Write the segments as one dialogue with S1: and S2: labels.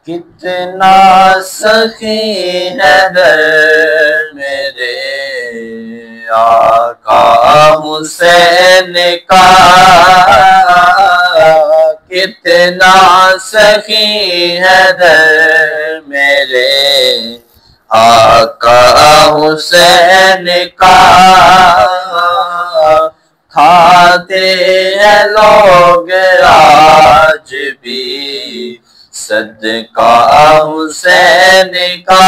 S1: कितना सखी है दर मेरे आका हुसैन का, कितना सखी है दर मेरे आका हुसैन का। खाते हैं लोग आज भी सदका हुसैन का,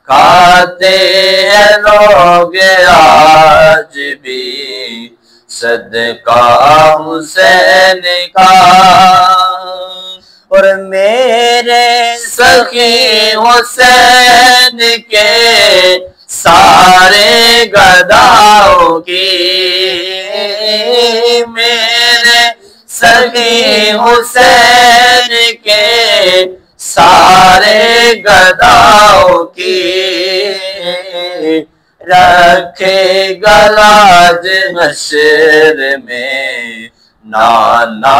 S1: खाते हैं लोग आज भी सदका हुसैन का। और मेरे सखी हुसैन के सारे गदाओं की, मेरे सखी हुसैन के सारे गदाओं की, रखेगा लाज हश्र में नाना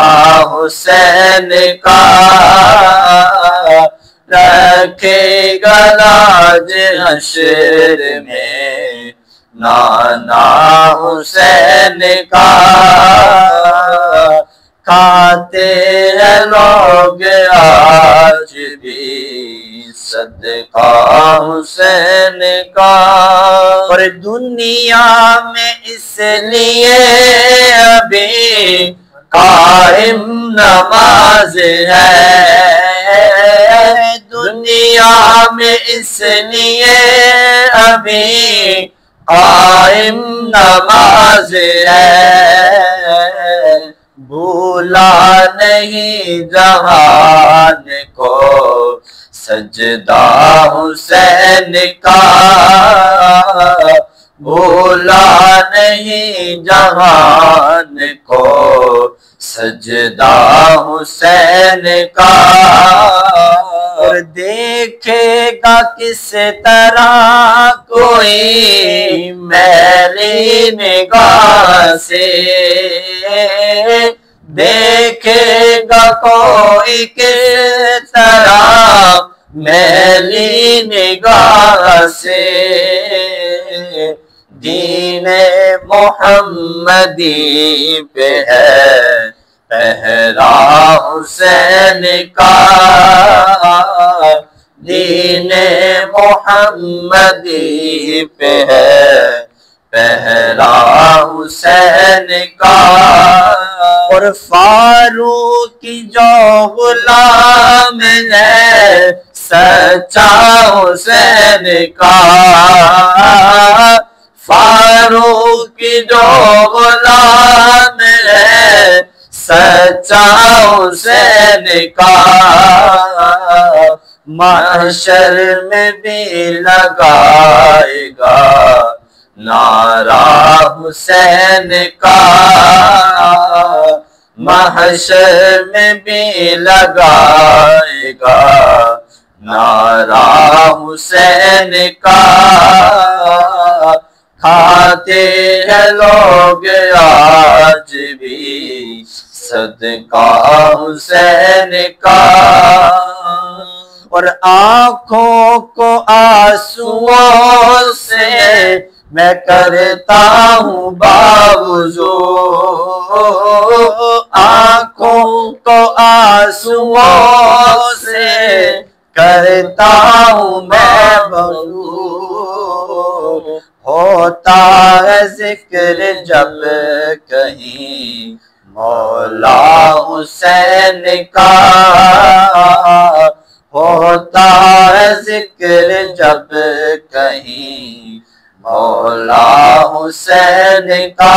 S1: हुसैन का, रखेगा लाज हश्र में नाना हुसैन का। खाते हैं लोग आज भी सदका हुसैन का। और दुनिया में इसलिए अभी कायम नमाज है, दुनिया में इसलिए अभी कायम नमाज है। भूला नहीं जहान को सजदा हुसैन का, भूला नहीं जहान को सजदा हुसैन का। और देखेगा किस तरह कोई मैली निगाह से, देखेगा कोई किस तरह मैली निगाह से। दीने मोहम्मदी पे है पहरा हुसैन का, दीने मोहम्मदी पे है पहरा हुसैन का। और फारूक की जो गुलाम है सच्चा हुसैन का, फारूक की जो गुलाम है सच्चा हुसैन का। महशर में भी लगाएगा नारा हुसैन का, महशर में भी लगाएगा नारा हुसैन का। खाते हैं लोग आज भी सदका हुसैन का। और आँखों को आंसुओं से मैं करता हूँ बावज़ू, आँखों को आंसुओं से करता हूँ मैं वज़ू। होता है जिक्र जब कहीं मौला हुसैन का, होता है जिक्र जब कहीं मौला हुसैन का।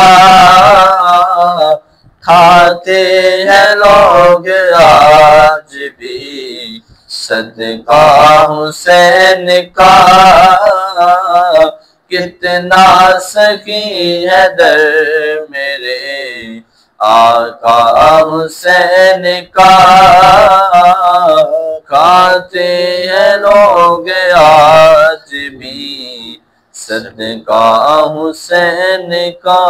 S1: खाते हैं लोग आज भी सदका हुसैन का। कितना सखी है दर मेरे आका हुसैन का। खाते हैं लोग आज भी सदका हुसैन का।